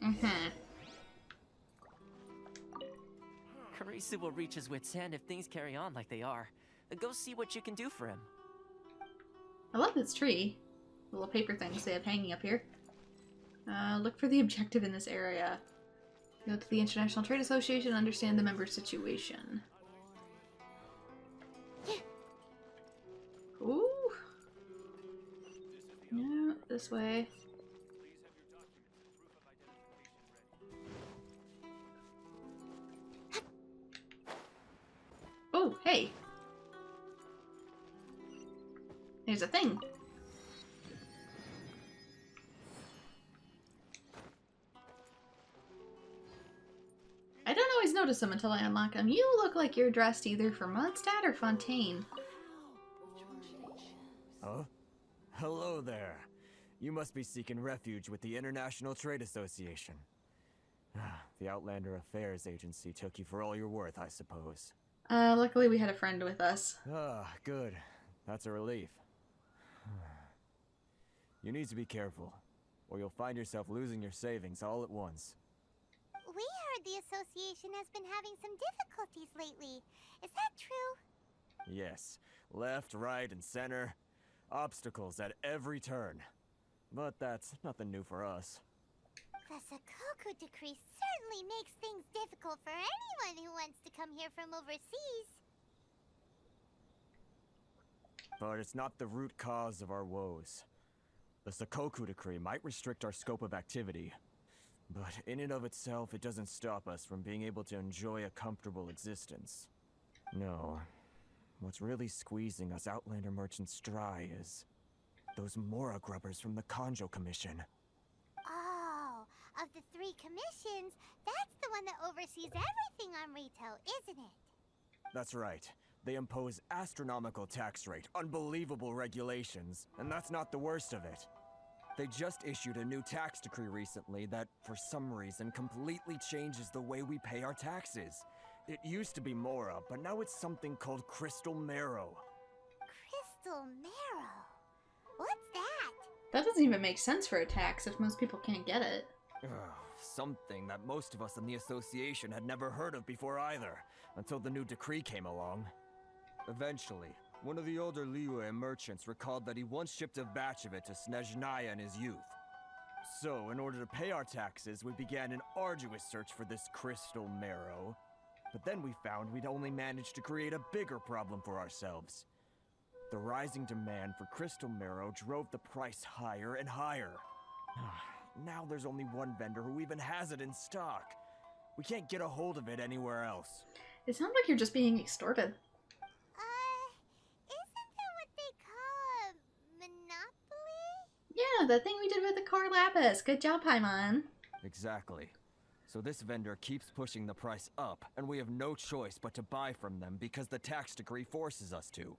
Mm-hmm. Karisu will reach his wit's end if things carry on like they are. Go see what you can do for him. I love this tree. The little paper things they have hanging up here. Look for the objective in this area. Go to the International Trade Association and understand the member situation. Ooh. No, this way. Oh, hey. There's a thing. I don't always notice them until I unlock them. You look like you're dressed either for Mondstadt or Fontaine. Huh? Hello there. You must be seeking refuge with the International Trade Association. The Outlander Affairs Agency took you for all you're worth, I suppose. Luckily we had a friend with us. Ah, good. That's a relief. You need to be careful, or you'll find yourself losing your savings all at once. We heard the association has been having some difficulties lately. Is that true? Yes. Left, right, and center. Obstacles at every turn. But that's nothing new for us. The Sakoku decree certainly makes things difficult for anyone who wants to come here from overseas. But it's not the root cause of our woes. The Sakoku decree might restrict our scope of activity, but in and of itself, it doesn't stop us from being able to enjoy a comfortable existence. No. What's really squeezing us Outlander merchants dry is those Mora grubbers from the Kanjo Commission. Oh, of the 3 commissions, that's the one that oversees everything on Ritou, isn't it? That's right. They impose astronomical tax rate, unbelievable regulations, and that's not the worst of it. They just issued a new tax decree recently that, for some reason, completely changes the way we pay our taxes. It used to be Mora, but now it's something called Crystal Marrow. Crystal Marrow? What's that? That doesn't even make sense for a tax if most people can't get it. Something that most of us in the association had never heard of before either, until the new decree came along. Eventually, one of the older Liyue merchants recalled that he once shipped a batch of it to Snezhnaya in his youth. So, in order to pay our taxes, we began an arduous search for this Crystal Marrow. But then we found we'd only managed to create a bigger problem for ourselves. The rising demand for Crystal Marrow drove the price higher and higher. Now there's only one vendor who even has it in stock. We can't get a hold of it anywhere else. It sounds like you're just being extorted. Isn't that what they call a monopoly? Yeah, the thing we did with the core lapis. Good job, Paimon. Exactly. So this vendor keeps pushing the price up, and we have no choice but to buy from them because the tax decree forces us to.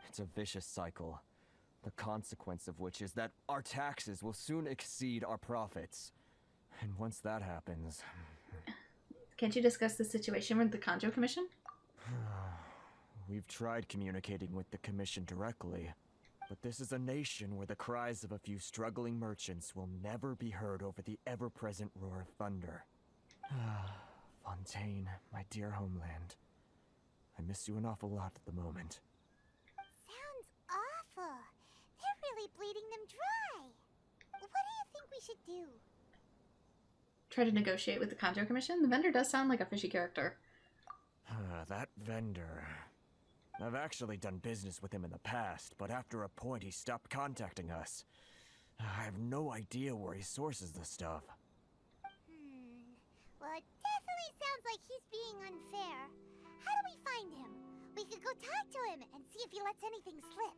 It's a vicious cycle, the consequence of which is that our taxes will soon exceed our profits. And once that happens... Can't you discuss the situation with the Kanjo Commission? We've tried communicating with the Commission directly, but this is a nation where the cries of a few struggling merchants will never be heard over the ever-present roar of thunder. Fontaine, my dear homeland. I miss you an awful lot at the moment. Sounds awful. They're really bleeding them dry. What do you think we should do? Try to negotiate with the Kanjo Commission? The vendor does sound like a fishy character. That vendor... I've actually done business with him in the past, but after a point he stopped contacting us. I have no idea where he sources the stuff. Well, it definitely sounds like he's being unfair. How do we find him? We could go talk to him and see if he lets anything slip.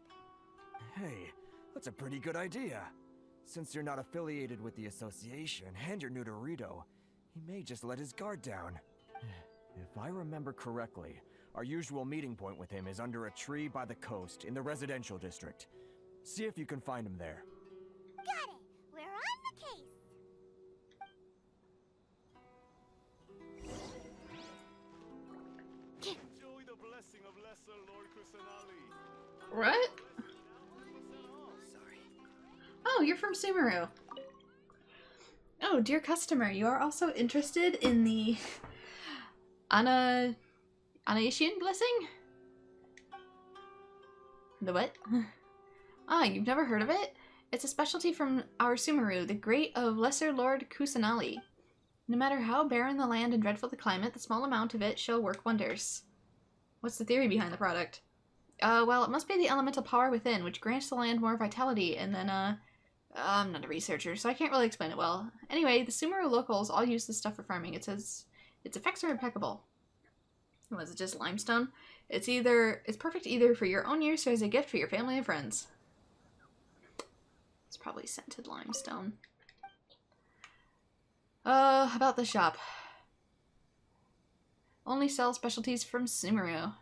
Hey, that's a pretty good idea. Since you're not affiliated with the association and you're new to Ritou, he may just let his guard down. If I remember correctly, our usual meeting point with him is under a tree by the coast in the residential district. See if you can find him there. Got it! We're on the case! Enjoy the blessing of Lesser Lord Kusanali. What? Sorry. Oh, you're from Sumeru. Oh, Oh, dear customer, you are also interested in the Anaishian blessing? The what? Ah, you've never heard of it? It's a specialty from our Sumeru, the great of Lesser Lord Kusanali. No matter how barren the land and dreadful the climate, the small amount of it shall work wonders. What's the theory behind the product? Well, it must be the elemental power within, which grants the land more vitality, and then, I'm not a researcher, so I can't really explain it well. Anyway, the Sumeru locals all use this stuff for farming. It says its effects are impeccable. Was it just limestone? It's perfect either for your own use or as a gift for your family and friends. It's probably scented limestone. About the shop. Only sell specialties from Sumeru.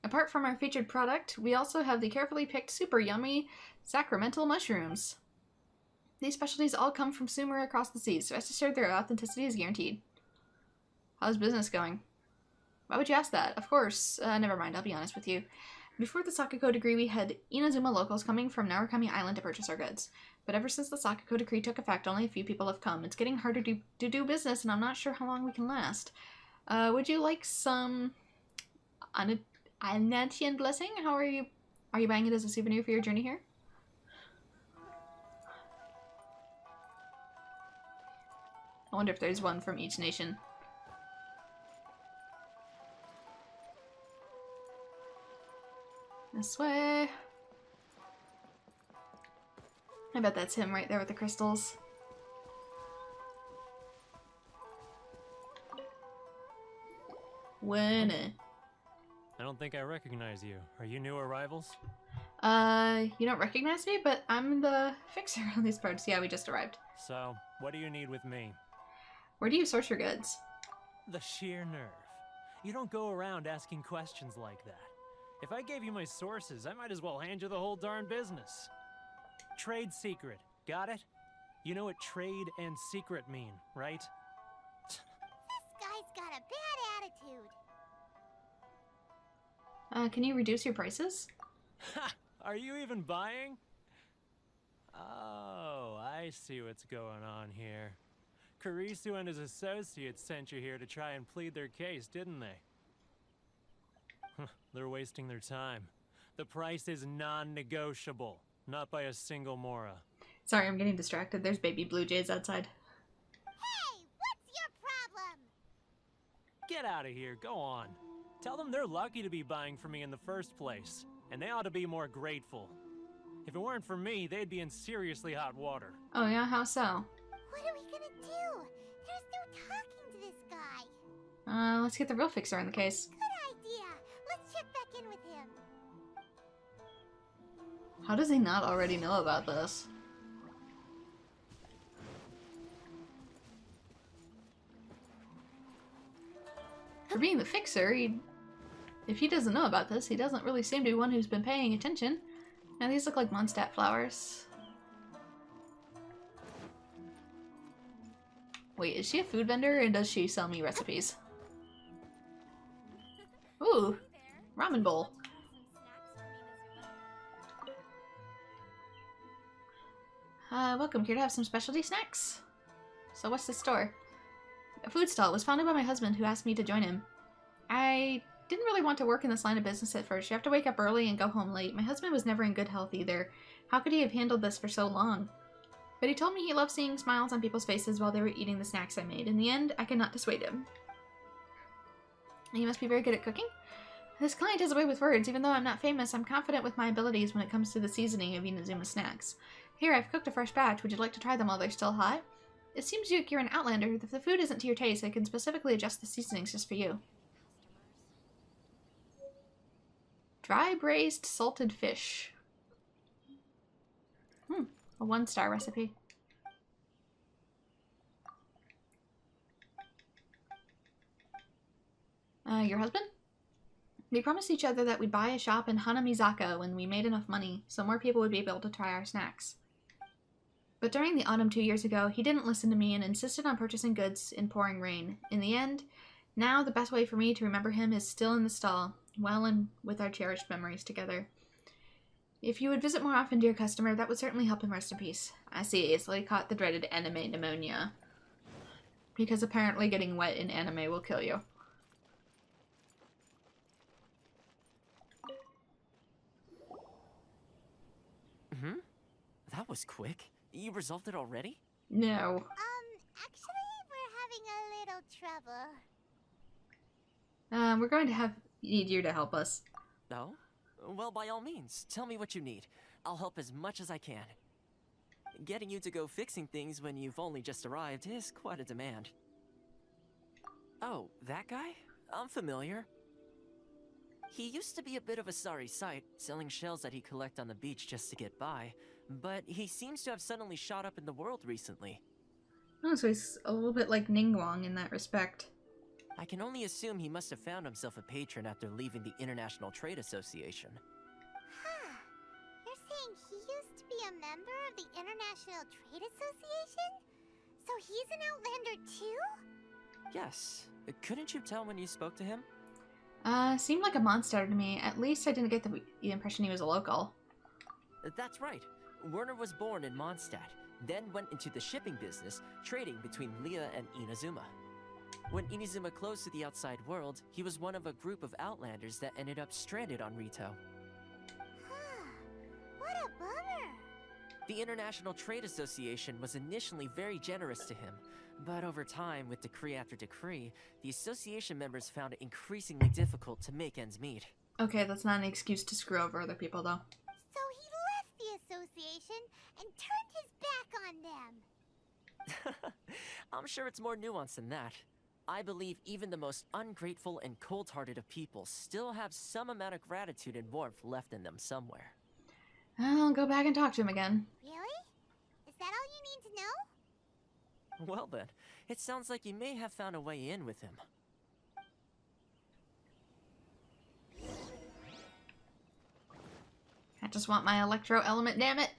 Apart from our featured product, we also have the carefully picked super yummy sacramental mushrooms. These specialties all come from Sumeru across the seas, so rest assured their authenticity is guaranteed. How's business going? Why would you ask that? Of course. Never mind, I'll be honest with you. Before the Sakuko decree, we had Inazuma locals coming from Narukami Island to purchase our goods. But ever since the Sakuko decree took effect, only a few people have come. It's getting harder to do business, and I'm not sure how long we can last. Would you like some Anatian blessing? Are you buying it as a souvenir for your journey here? I wonder if there's one from each nation. This way. I bet that's him right there with the crystals. Winnie. I don't think I recognize you. Are you new arrivals? You don't recognize me, but I'm the fixer on these parts. Yeah, we just arrived. So, what do you need with me? Where do you source your goods? The sheer nerve. You don't go around asking questions like that. If I gave you my sources, I might as well hand you the whole darn business. Trade secret. Got it? You know what trade and secret mean, right? This guy's got a bad attitude. Can you reduce your prices? Ha! Are you even buying? Oh, I see what's going on here. Kurisu and his associates sent you here to try and plead their case, didn't they? They're wasting their time. The price is non-negotiable, not by a single Mora. Sorry, I'm getting distracted. There's baby blue jays outside. Hey, what's your problem? Get out of here, go on. Tell them they're lucky to be buying from me in the first place, and they ought to be more grateful. If it weren't for me, they'd be in seriously hot water. Oh yeah, how so? What are we gonna do? There's no talking to this guy. Let's get the real fixer in the case. Good idea. Let's check back in with him. How does he not already know about this? For being the fixer, if he doesn't know about this, he doesn't really seem to be one who's been paying attention. Now these look like Mondstadt flowers. Wait, is she a food vendor or does she sell me recipes? Ooh, ramen bowl. Welcome. Here to have some specialty snacks? So what's the store? A food stall. It was founded by my husband who asked me to join him. I didn't really want to work in this line of business at first. You have to wake up early and go home late. My husband was never in good health either. How could he have handled this for so long? But he told me he loved seeing smiles on people's faces while they were eating the snacks I made. In the end, I could not dissuade him. You must be very good at cooking? This client has a way with words. Even though I'm not famous, I'm confident with my abilities when it comes to the seasoning of Inazuma snacks. Here, I've cooked a fresh batch. Would you like to try them while they're still hot? It seems like you're an outlander. If the food isn't to your taste, I can specifically adjust the seasonings just for you. Dry braised salted fish. A 1-star recipe. Your husband? We promised each other that we'd buy a shop in Hanamizaka when we made enough money, so more people would be able to try our snacks. But during the autumn 2 years ago, he didn't listen to me and insisted on purchasing goods in pouring rain. In the end, now the best way for me to remember him is still in the stall, well and with our cherished memories together. If you would visit more often, dear customer, that would certainly help him rest in peace. I see, so he caught the dreaded anime pneumonia. Because apparently getting wet in anime will kill you. That was quick. You resolved it already? No. Actually, we're having a little trouble. We're going to need you to help us. No? Well, by all means, tell me what you need. I'll help as much as I can. Getting you to go fixing things when you've only just arrived is quite a demand. Oh, that guy? I'm familiar. He used to be a bit of a sorry sight, selling shells that he collect on the beach just to get by, but he seems to have suddenly shot up in the world recently. Oh, so he's a little bit like Ningguang in that respect. I can only assume he must have found himself a patron after leaving the International Trade Association. Huh. You're saying he used to be a member of the International Trade Association? So he's an Outlander too? Yes. Couldn't you tell when you spoke to him? Seemed like a monster to me. At least I didn't get the impression he was a local. That's right. Werner was born in Mondstadt, then went into the shipping business, trading between Leah and Inazuma. When Inazuma closed to the outside world, he was one of a group of Outlanders that ended up stranded on Ritou. Huh. What a bummer. The International Trade Association was initially very generous to him, but over time, with decree after decree, the association members found it increasingly difficult to make ends meet. Okay, that's not an excuse to screw over other people, though. So he left the association and turned his back on them. I'm sure it's more nuanced than that. I believe even the most ungrateful and cold-hearted of people still have some amount of gratitude and warmth left in them somewhere. I'll go back and talk to him again. Really? Is that all you need to know? Well then, it sounds like you may have found a way in with him. I just want my electro element, damn it.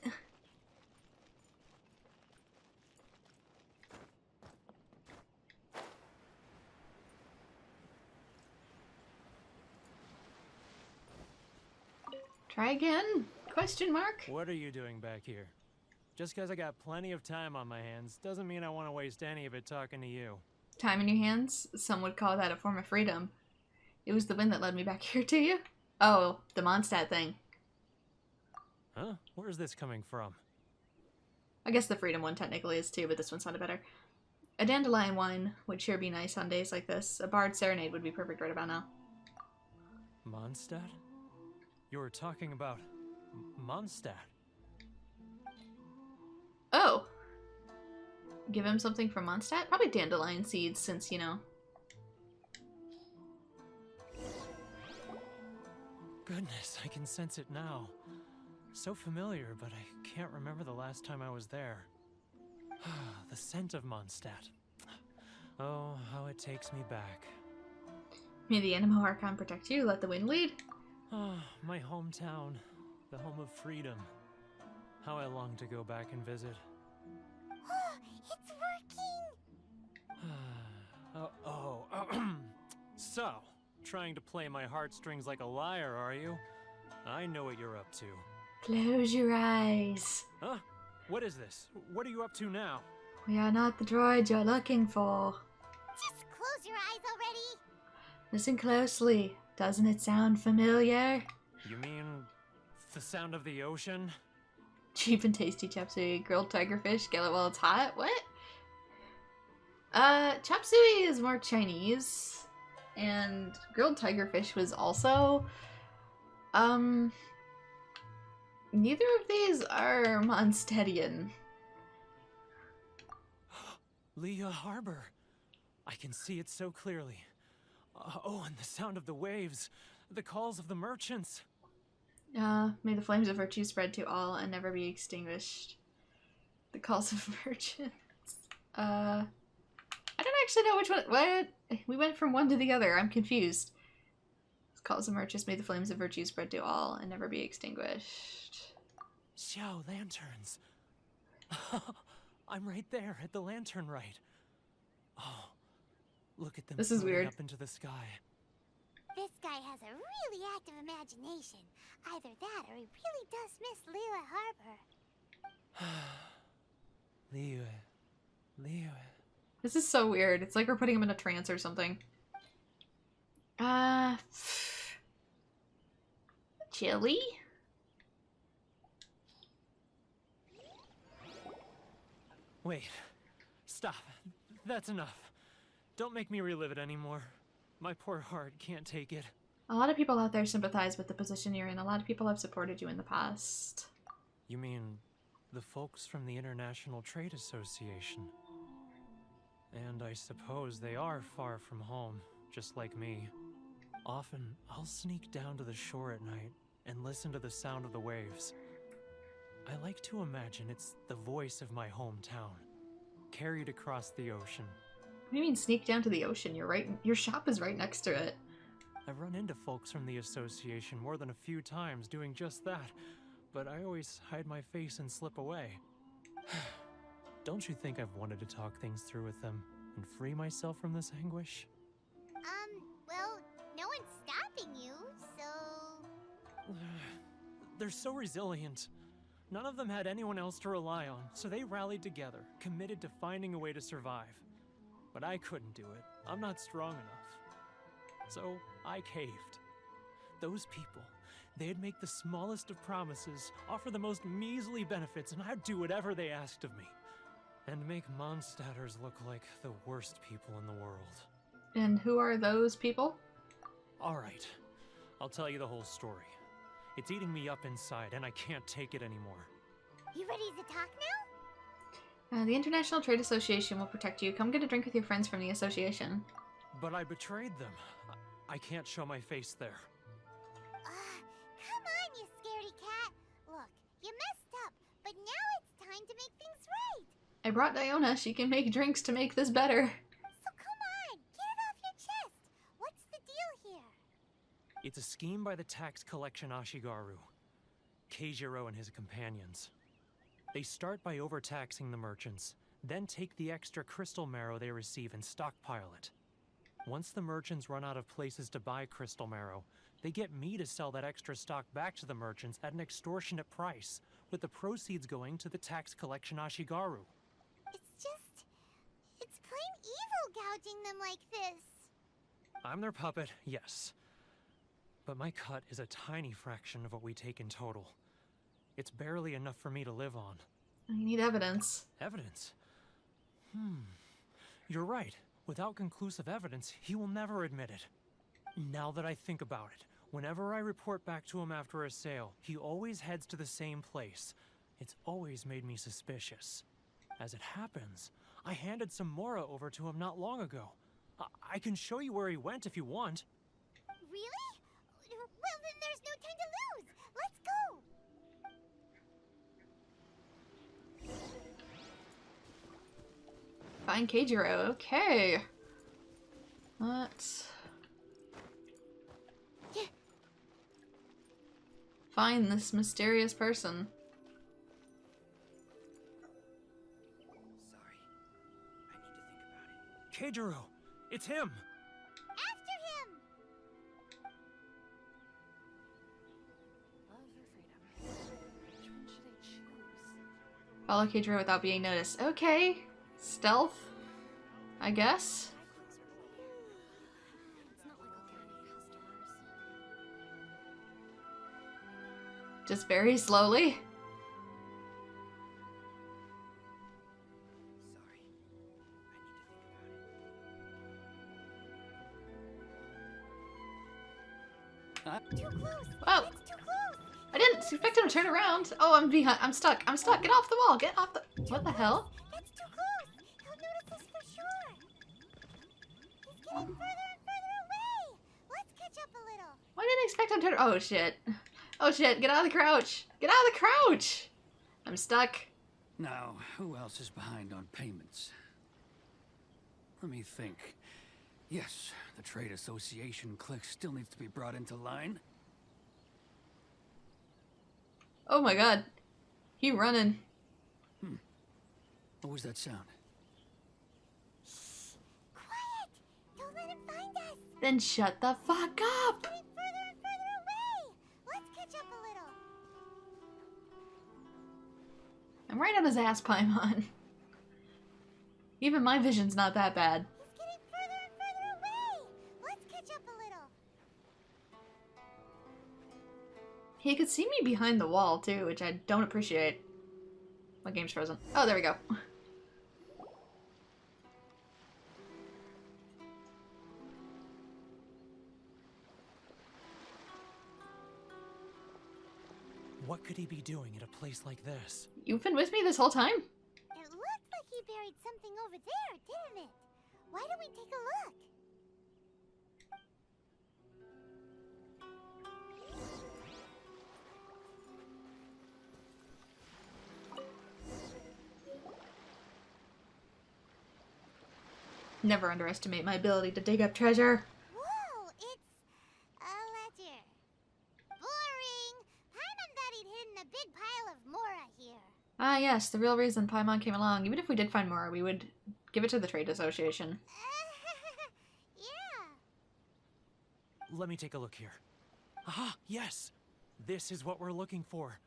Try again? Question mark? What are you doing back here? Just because I got plenty of time on my hands doesn't mean I want to waste any of it talking to you. Time in your hands? Some would call that a form of freedom. It was the wind that led me back here to you? Oh, the Mondstadt thing. Huh? Where's this coming from? I guess the freedom one technically is too, but this one sounded better. A dandelion wine would sure be nice on days like this. A bard serenade would be perfect right about now. Mondstadt? You were talking about Mondstadt. Oh! Give him something from Mondstadt? Probably dandelion seeds, since, you know. Goodness, I can sense it now. So familiar, but I can't remember the last time I was there. The scent of Mondstadt. Oh, how it takes me back. May the Animo Archon protect you, let the wind lead. Oh, my hometown. The home of freedom. How I long to go back and visit. It's working! So, trying to play my heartstrings like a liar, are you? I know what you're up to. Close your eyes. Huh? What is this? What are you up to now? We are not the droids you're looking for. Just close your eyes already! Listen closely. Doesn't it sound familiar? You mean the sound of the ocean? Cheap and tasty chop suey, grilled tigerfish, get it while it's hot. What? Chop suey is more Chinese, and grilled tigerfish was also. Neither of these are Mondstadtian. Leah Harbor. I can see it so clearly. Oh, and the sound of the waves. The calls of the merchants. May the flames of virtue spread to all and never be extinguished. The calls of merchants. I don't actually know which one. What? We went from one to the other. I'm confused. The calls of merchants, may the flames of virtue spread to all and never be extinguished. Xiao lanterns. I'm right there at the lantern right. Oh, look at them This is floating weird. up into the sky. This guy has a really active imagination. Either that or he really does miss Liyue Harbor. Liyue. This is so weird. It's like we're putting him in a trance or something. Chili? Wait. Stop. That's enough. Don't make me relive it anymore. My poor heart can't take it. A lot of people out there sympathize with the position you're in. A lot of people have supported you in the past. You mean the folks from the International Trade Association? And I suppose they are far from home, just like me. Often, I'll sneak down to the shore at night and listen to the sound of the waves. I like to imagine it's the voice of my hometown, carried across the ocean. What do you mean sneak down to the ocean? Your shop is right next to it. I've run into folks from the association more than a few times doing just that, but I always hide my face and slip away. Don't you think I've wanted to talk things through with them and free myself from this anguish? Well, no one's stopping you, so... They're so resilient. None of them had anyone else to rely on, so they rallied together, committed to finding a way to survive. But I couldn't do it. I'm not strong enough. So I caved. Those people, they'd make the smallest of promises, offer the most measly benefits, and I'd do whatever they asked of me. And make Mondstadters look like the worst people in the world. And who are those people? Alright, I'll tell you the whole story. It's eating me up inside, and I can't take it anymore. You ready to talk now? The International Trade Association will protect you. Come get a drink with your friends from the association. But I betrayed them. I can't show my face there. Come on, you scaredy cat. Look, you messed up, but now it's time to make things right. I brought Diona. She can make drinks to make this better. So come on, get it off your chest. What's the deal here? It's a scheme by the tax collection Ashigaru, Keijiro and his companions. They start by overtaxing the merchants, then take the extra crystal marrow they receive and stockpile it. Once the merchants run out of places to buy crystal marrow, they get me to sell that extra stock back to the merchants at an extortionate price, with the proceeds going to the tax collection Ashigaru. It's plain evil gouging them like this. I'm their puppet, yes. But my cut is a tiny fraction of what we take in total. It's barely enough for me to live on. You need evidence. Evidence? You're right. Without conclusive evidence, he will never admit it. Now that I think about it, whenever I report back to him after a sale, he always heads to the same place. It's always made me suspicious. As it happens, I handed some Mora over to him not long ago. I can show you where he went if you want. Really? Well, then there's no time to lose. Let's go. Find Keijiro. Okay. Let's find this mysterious person. Sorry. I need to think about it. Keijiro! It's him! After him. Love or freedom? Which one should I choose? Follow Keijiro without being noticed. Okay. Stealth, I guess. It's not like I'll get any customers. Just very slowly. Sorry. I need to think about it. Too close. Whoa. It's too close. I didn't expect him to turn around. Oh, I'm behind. I'm stuck. I'm stuck. Get off the wall. Get off the... What the hell? That's too close. He'll notice us for sure. He's getting further and further away. Let's catch up a little. I didn't expect him to... Oh, shit. Oh, shit. Get out of the crouch. Get out of the crouch. I'm stuck. Now, who else is behind on payments? Let me think. Yes, the Trade Association clique still needs to be brought into line. Oh, my God. He running. What was that sound? Quiet. Don't let him find us. Then shut the fuck up! Getting further and further away! Let's catch up a little. I'm right up his ass, Paimon. Even my vision's not that bad. He's getting further and further away! Let's catch up a little. He could see me behind the wall, too, which I don't appreciate. My game's frozen. Oh, there we go. What could he be doing at a place like this? You've been with me this whole time? It looked like he buried something over there, didn't it? Why don't we take a look? Never underestimate my ability to dig up treasure. Whoa, it's a ledger. Boring. Paimon thought he'd hidden a big pile of Mora here. Ah, yes, the real reason Paimon came along. Even if we did find more, we would give it to the Trade Association. Yeah. Let me take a look here. Aha, yes! This is what we're looking for.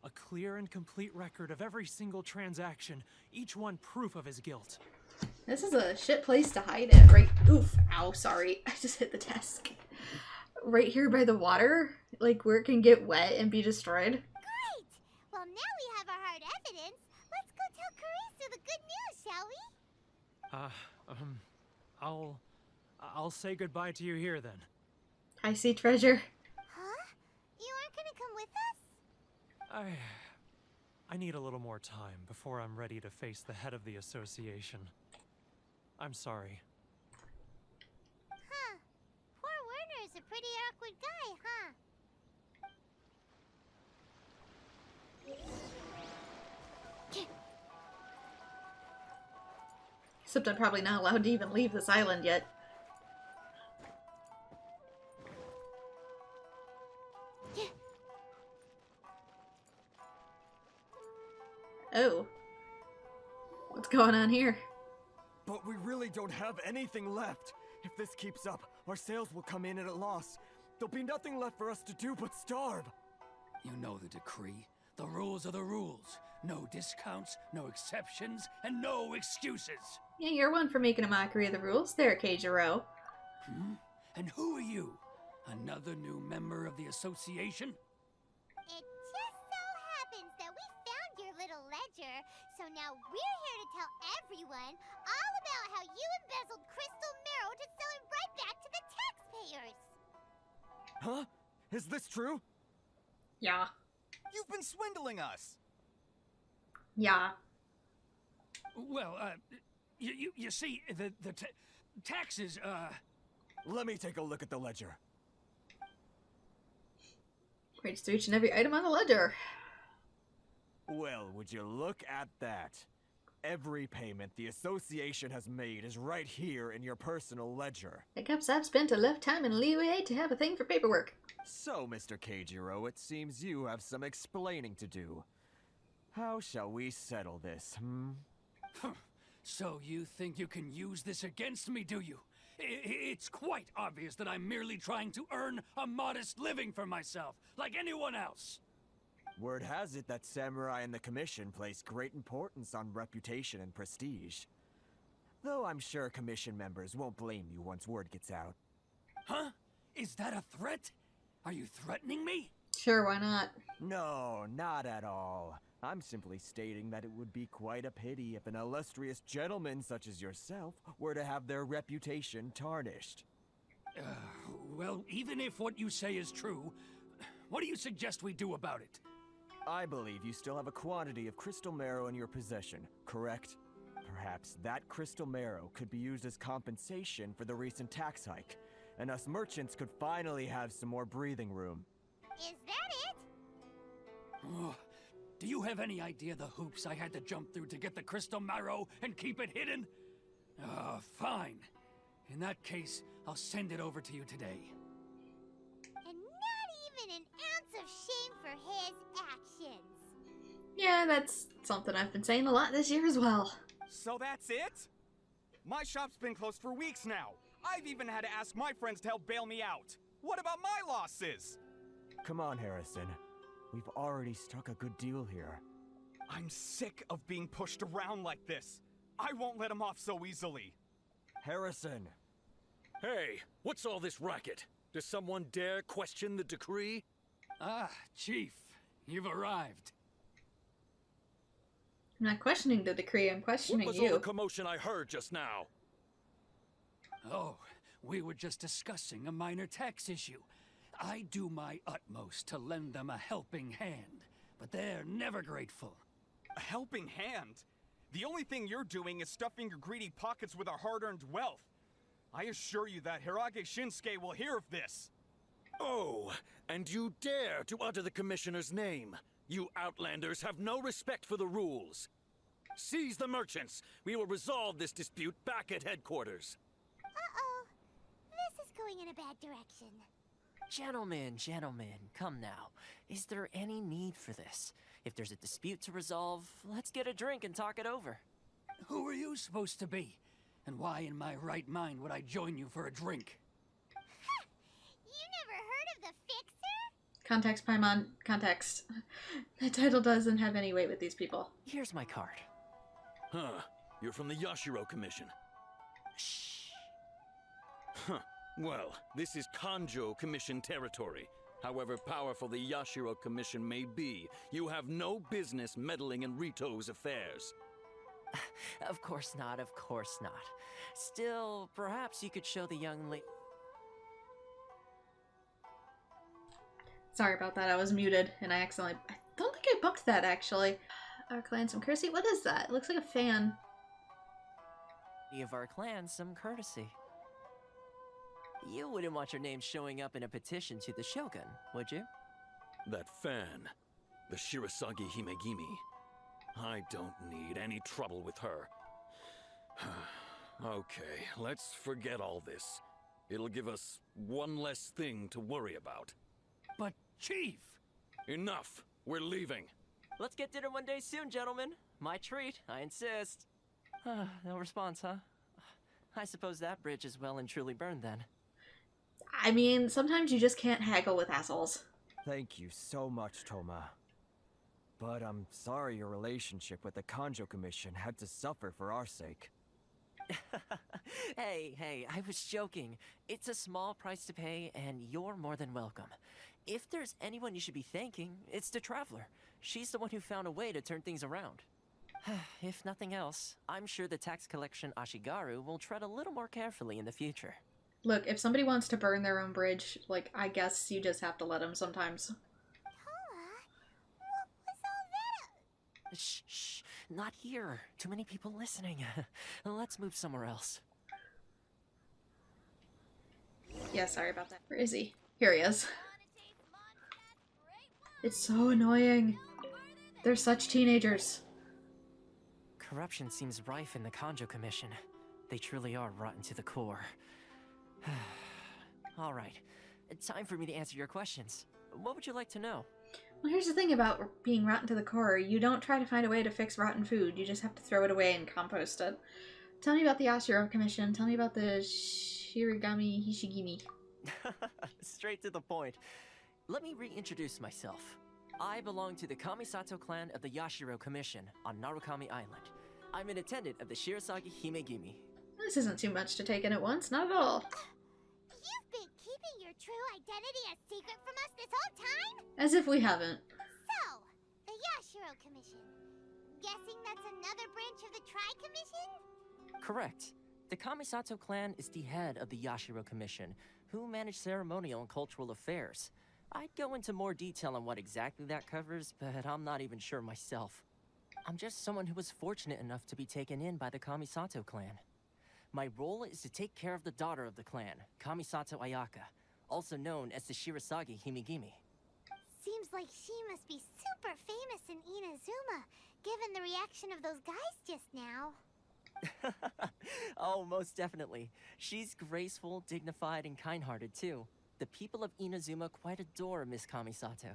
A clear and complete record of every single transaction, each one proof of his guilt. This is a shit place to hide it, right? Oof, ow, sorry. I just hit the desk. Right here by the water, like where it can get wet and be destroyed. Great! Well, now we have our hard evidence. Let's go tell Karisu the good news, shall we? I'll say goodbye to you here then. I see treasure. Huh? You aren't gonna come with us? I need a little more time before I'm ready to face the head of the association. I'm sorry. Huh. Poor Werner's a pretty awkward guy, huh? Except I'm probably not allowed to even leave this island yet. Oh. What's going on here? But we really don't have anything left. If this keeps up, our sales will come in at a loss. There'll be nothing left for us to do but starve. You know the decree. The rules are the rules. No discounts, no exceptions, and no excuses. Yeah, you're one for making a mockery of the rules there, Keijiro. And who are you? Another new member of the association? It just so happens that we found your little ledger, so now we're here to tell everyone all about how you embezzled crystal marrow to sell it right back to the taxpayers. Huh? Is this true? Yeah. You've been swindling us! Yeah. Well, you see, the taxes, Let me take a look at the ledger. Rates to each and every item on the ledger. Well, would you look at that? Every payment the association has made is right here in your personal ledger. Hiccups, I've spent enough time and leeway to have a thing for paperwork. So, Mr. Keijiro, it seems you have some explaining to do. How shall we settle this, So you think you can use this against me, do you? It's quite obvious that I'm merely trying to earn a modest living for myself, like anyone else. Word has it that samurai and the commission place great importance on reputation and prestige. Though I'm sure commission members won't blame you once word gets out. Huh? Is that a threat? Are you threatening me? Sure, why not? No, not at all. I'm simply stating that it would be quite a pity if an illustrious gentleman such as yourself were to have their reputation tarnished. Well, even if what you say is true, what do you suggest we do about it? I believe you still have a quantity of crystal marrow in your possession, correct? Perhaps that crystal marrow could be used as compensation for the recent tax hike, and us merchants could finally have some more breathing room. Is that it? Oh, do you have any idea the hoops I had to jump through to get the crystal marrow and keep it hidden? Fine. In that case, I'll send it over to you today. And not even an ounce of shame for his actions. Yeah, that's something I've been saying a lot this year as well. So that's it? My shop's been closed for weeks now. I've even had to ask my friends to help bail me out. What about my losses? Come on, Harrison. We've already struck a good deal here. I'm sick of being pushed around like this. I won't let him off so easily. Harrison! Hey, what's all this racket? Does someone dare question the decree? Ah, Chief, you've arrived. I'm not questioning the decree, I'm questioning What was all you. the commotion I heard just now? Oh, we were just discussing a minor tax issue. I do my utmost to lend them a helping hand, but they're never grateful. A helping hand? The only thing you're doing is stuffing your greedy pockets with our hard-earned wealth. I assure you that Hirage Shinsuke will hear of this. Oh, and you dare to utter the Commissioner's name. You Outlanders have no respect for the rules. Seize the merchants. We will resolve this dispute back at headquarters. Uh-oh. This is going in a bad direction. Gentlemen, come now. Is there any need for this? If there's a dispute to resolve, let's get a drink and talk it over. Who are you supposed to be? And why in my right mind would I join you for a drink? You never heard of the Fixer? Context, Paimon. Context. The title doesn't have any weight with these people. Here's my card. Huh. You're from the Yashiro Commission. Shh. Huh. Well, this is Kanjo Commission territory. However powerful the Yashiro Commission may be, you have no business meddling in Ritou's affairs. Of course not, of course not. Still, perhaps you could show the young lady... Sorry about that, I was muted and I accidentally... I don't think I bumped that actually. Our clan some courtesy? What is that? It looks like a fan. of our clan some courtesy. You wouldn't want your name showing up in a petition to the Shogun, would you? That fan, the Shirasagi Himegimi. I don't need any trouble with her. Okay, let's forget all this. It'll give us one less thing to worry about. But, Chief! Enough! We're leaving. Let's get dinner one day soon, gentlemen. My treat, I insist. No response, huh? I suppose that bridge is well and truly burned then. I mean, sometimes you just can't haggle with assholes. Thank you so much, Toma. But I'm sorry your relationship with the Kanjo Commission had to suffer for our sake. Hey, I was joking. It's a small price to pay, and you're more than welcome. If there's anyone you should be thanking, it's the Traveler. She's the one who found a way to turn things around. If nothing else, I'm sure the tax collection Ashigaru will tread a little more carefully in the future. Look, if somebody wants to burn their own bridge, like, I guess you just have to let them sometimes. Toa, what was all that? Shh, not here. Too many people listening. Let's move somewhere else. Yeah, sorry about that. Where is he? Here he is. It's so annoying. They're such teenagers. Corruption seems rife in the Kanjo Commission. They truly are rotten to the core. Alright, time for me to answer your questions. What would you like to know? Well, here's the thing about being rotten to the core. You don't try to find a way to fix rotten food. You just have to throw it away and compost it. Tell me about the Yashiro Commission. Tell me about the Shirigami Hishigimi. Straight to the point. Let me reintroduce myself. I belong to the Kamisato clan of the Yashiro Commission on Narukami Island. I'm an attendant of the Shirasagi Himegimi. This isn't too much to take in at once, not at all. You've been keeping your true identity a secret from us this whole time? As if we haven't. So, the Yashiro Commission. Guessing that's another branch of the Tri-Commission? Correct. The Kamisato clan is the head of the Yashiro Commission, who manage ceremonial and cultural affairs. I'd go into more detail on what exactly that covers, but I'm not even sure myself. I'm just someone who was fortunate enough to be taken in by the Kamisato clan. My role is to take care of the daughter of the clan, Kamisato Ayaka, also known as the Shirasagi Himegimi. Seems like she must be super famous in Inazuma, given the reaction of those guys just now. Oh, most definitely. She's graceful, dignified, and kind-hearted too. The people of Inazuma quite adore Miss Kamisato.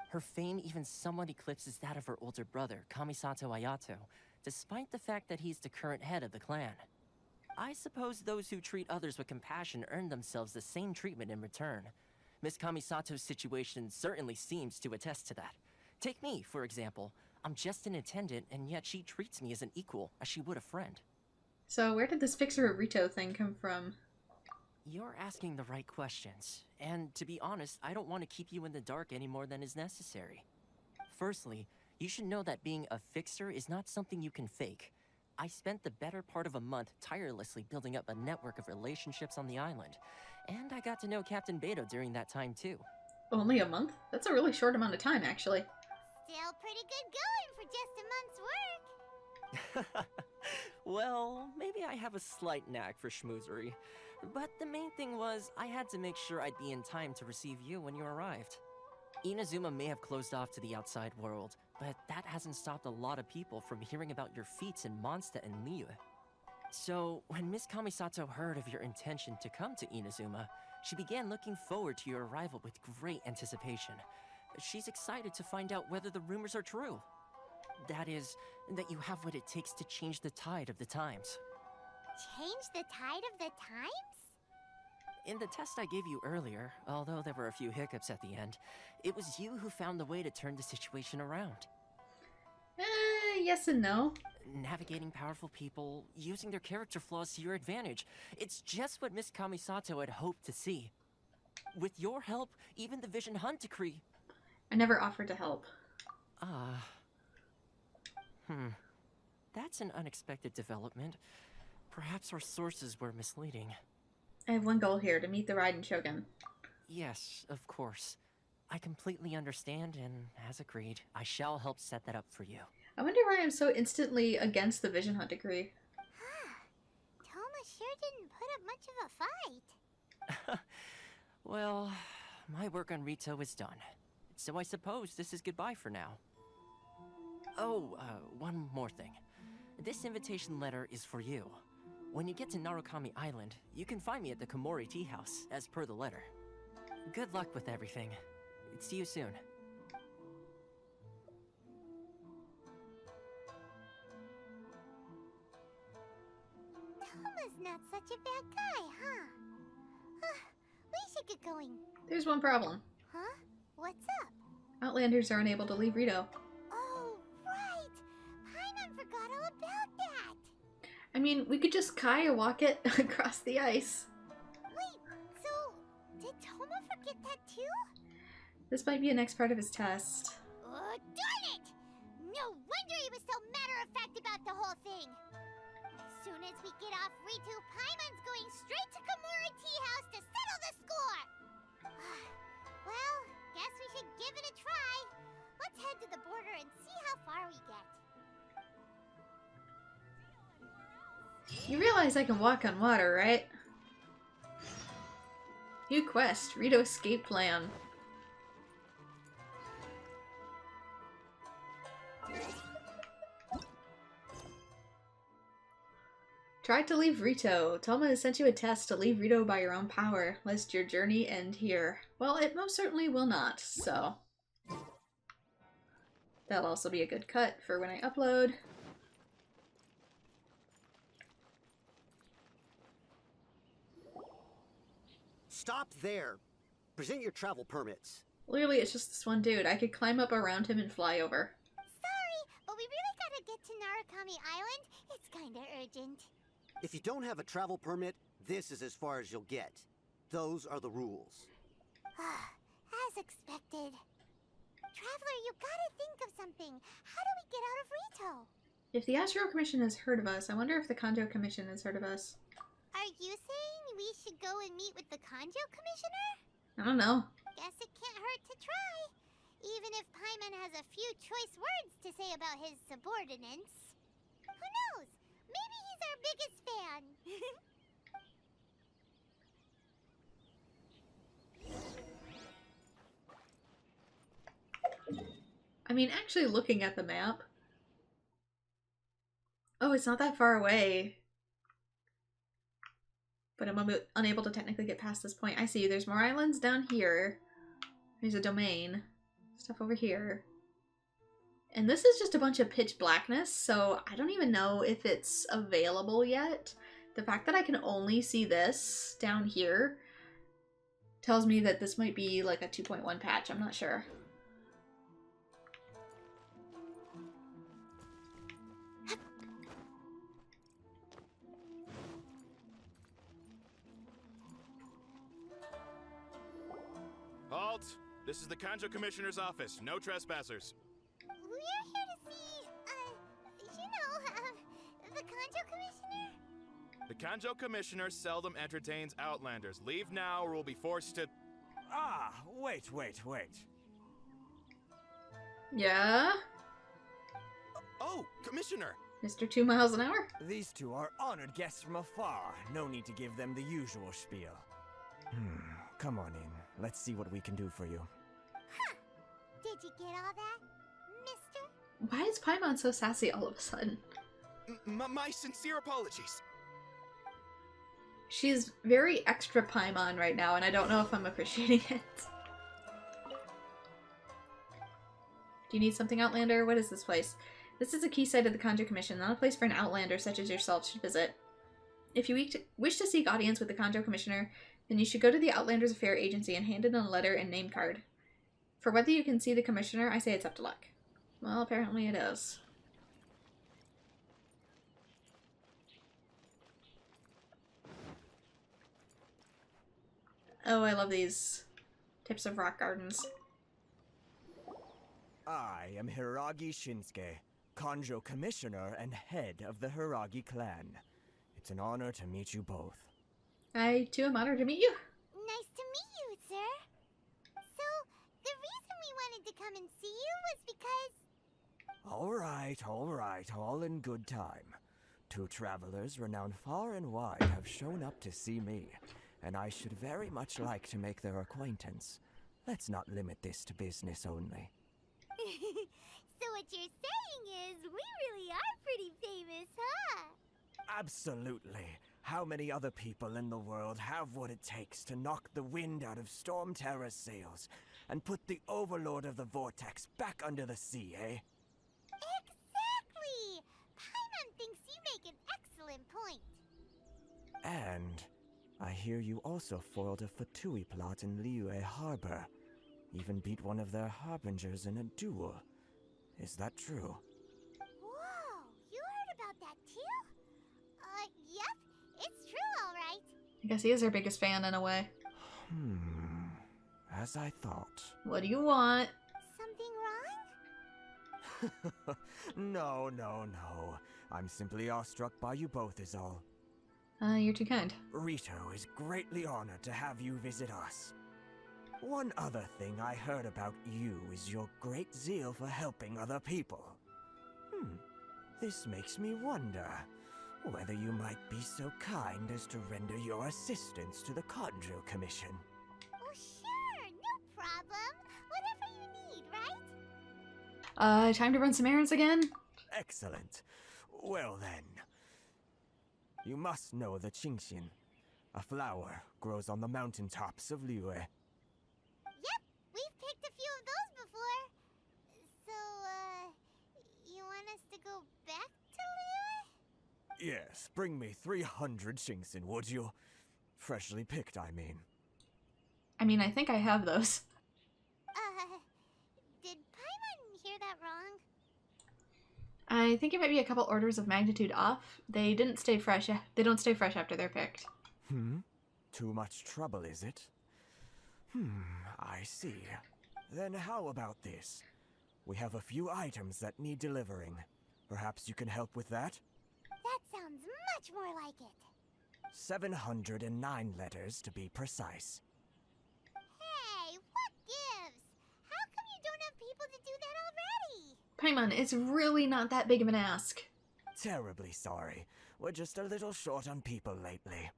Her fame even somewhat eclipses that of her older brother, Kamisato Ayato, despite the fact that he's the current head of the clan. I suppose those who treat others with compassion earn themselves the same treatment in return. Miss Kamisato's situation certainly seems to attest to that. Take me, for example. I'm just an attendant, and yet she treats me as an equal, as she would a friend. So where did this Fixer Ritou thing come from? You're asking the right questions, and to be honest, I don't want to keep you in the dark any more than is necessary. Firstly, you should know that being a fixer is not something you can fake. I spent the better part of a month tirelessly building up a network of relationships on the island, and I got to know Captain Beto during that time too. Only a month? That's a really short amount of time, actually. Still pretty good going for just a month's work. Well, maybe I have a slight knack for schmoozery. But the main thing was, I had to make sure I'd be in time to receive you when you arrived. Inazuma may have closed off to the outside world, but that hasn't stopped a lot of people from hearing about your feats in Mondstadt and Liyue. So, when Miss Kamisato heard of your intention to come to Inazuma, she began looking forward to your arrival with great anticipation. She's excited to find out whether the rumors are true. That is, that you have what it takes to change the tide of the times. Change the tide of the times? In the test I gave you earlier, although there were a few hiccups at the end, it was you who found the way to turn the situation around. Yes and no. Navigating powerful people, using their character flaws to your advantage. It's just what Miss Kamisato had hoped to see. With your help, even the Vision Hunt decree... I never offered to help. That's an unexpected development. Perhaps our sources were misleading. I have one goal here, to meet the Raiden Shogun. Yes, of course. I completely understand, and as agreed, I shall help set that up for you. I wonder why I'm so instantly against the Vision Hunt decree. Toma sure didn't put up much of a fight. Well, my work on Ritou is done. So I suppose this is goodbye for now. Oh, one more thing. This invitation letter is for you. When you get to Narukami Island, you can find me at the Komori Tea House, as per the letter. Good luck with everything. See you soon. Toma's not such a bad guy, huh? We should get going. There's one problem. Huh? What's up? Outlanders are unable to leave Ritou. Oh, right! Paimon forgot all about that! I mean, we could just Kaya walk it across the ice. Wait, so did Toma forget that too? This might be a next part of his test. Oh, darn it! No wonder he was so matter-of-fact about the whole thing! As soon as we get off Ritou, Paimon's going straight to Komori Tea House to settle the score! Well, guess we should give it a try. Let's head to the border and see how far we get. You realize I can walk on water, right? New quest, Ritou escape plan. Try to leave Ritou. Toma has sent you a test to leave Ritou by your own power, lest your journey end here. Well, it most certainly will not, so... That'll also be a good cut for when I upload. Stop there. Present your travel permits. Clearly, it's just this one dude. I could climb up around him and fly over. Sorry, but we really gotta get to Narukami Island. It's kinda urgent. If you don't have a travel permit, this is as far as you'll get. Those are the rules. As expected. Traveler, you gotta think of something. How do we get out of Ritou? If the Astro Commission has heard of us, I wonder if the Kanjo Commission has heard of us. Are you saying we should go and meet with the Kanjo Commissioner? I don't know. Guess it can't hurt to try. Even if Paimon has a few choice words to say about his subordinates. Who knows? Maybe he's our biggest fan. I mean, actually looking at the map... Oh, it's not that far away. But I'm unable to technically get past this point. I see, there's more islands down here. There's a domain. Stuff over here. And this is just a bunch of pitch blackness, so I don't even know if it's available yet. The fact that I can only see this down here tells me that this might be like a 2.1 patch. I'm not sure. Halt! This is the Kanjo Commissioner's office. No trespassers. We're here to see, the Kanjo Commissioner? The Kanjo Commissioner seldom entertains Outlanders. Leave now or we'll be forced to... Ah, wait. Yeah? Oh, Commissioner! Mr. 2 miles an hour? These two are honored guests from afar. No need to give them the usual spiel. Come on in. Let's see what we can do for you. Huh. Did you get all that, mister? Why is Paimon so sassy all of a sudden? My sincere apologies. She's very extra Paimon right now, and I don't know if I'm appreciating it. Do you need something, Outlander? What is this place? This is a key site of the Kanjo Commission, not a place for an Outlander such as yourself should visit. If you wish to seek audience with the Kanjo Commissioner, then you should go to the Outlanders Affair Agency and hand in a letter and name card. For whether you can see the Commissioner, I say it's up to luck. Well, apparently it is. Oh, I love these types of rock gardens. I am Hiragi Shinsuke, Kanjo Commissioner and head of the Hiragi clan. It's an honor to meet you both. I, too, am honored to meet you. Nice to meet you, sir. So, the reason we wanted to come and see you was because... All right, all in good time. 2 travelers renowned far and wide have shown up to see me, and I should very much like to make their acquaintance. Let's not limit this to business only. So what you're saying is, we really are pretty famous, huh? Absolutely. How many other people in the world have what it takes to knock the wind out of Storm Terror's sails and put the Overlord of the Vortex back under the sea, eh? Exactly! Paimon thinks you make an excellent point. And I hear you also foiled a Fatui plot in Liyue Harbor. Even beat one of their harbingers in a duel. Is that true? Whoa, you heard about that too? Yep, it's true, all right. I guess he is our biggest fan in a way. As I thought. What do you want? Something wrong? No. I'm simply awestruck by you both is all. You're too kind. Ritou is greatly honored to have you visit us. One other thing I heard about you is your great zeal for helping other people. This makes me wonder whether you might be so kind as to render your assistance to the Kanjo Commission. Oh, sure, no problem. Whatever you need, right? Time to run some errands again? Excellent. Well then. You must know the Qingxin. A flower grows on the mountaintops of Liyue. Yep, we've picked a few of those before. So, you want us to go back to Liyue? Yes, bring me 300 Qingxin, would you? Freshly picked, I mean. I think I have those. Did Paimon hear that wrong? I think it might be a couple orders of magnitude off. They didn't stay fresh. They don't stay fresh after they're picked. Too much trouble, is it? I see. Then how about this? We have a few items that need delivering. Perhaps you can help with that? That sounds much more like it. 709 letters to be precise. Hey, what gives? How come you don't have people to do that already? Paimon, it's really not that big of an ask. Terribly sorry. We're just a little short on people lately.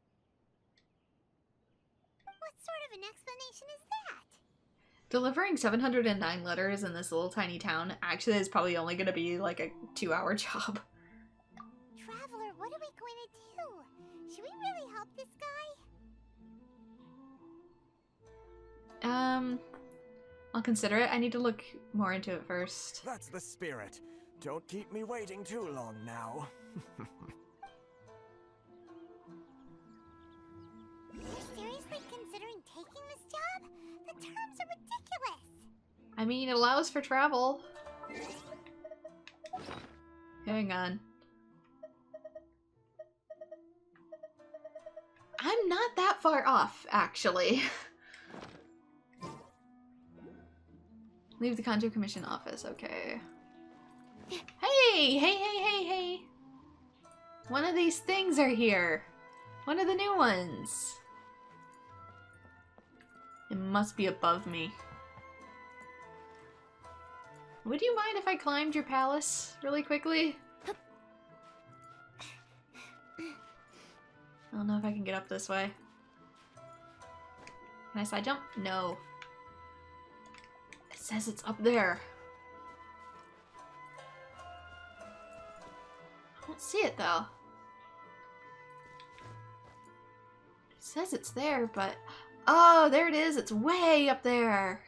What sort of an explanation is that? Delivering 709 letters in this little tiny town actually is probably only going to be like a 2-hour job. Traveler, what are we going to do? Should we really help this guy? I'll consider it. I need to look more into it first. That's the spirit. Don't keep me waiting too long now. terms are ridiculous. I mean, it allows for travel. Hang on. I'm not that far off, actually. Leave the Conjure Commission office, okay. Hey! Hey, hey, hey, hey! One of these things are here. One of the new ones. It must be above me. Would you mind if I climbed your palace really quickly? I don't know if I can get up this way. Can I side jump? No. It says it's up there. I don't see it though. It says it's there, but... Oh, there it is! It's way up there!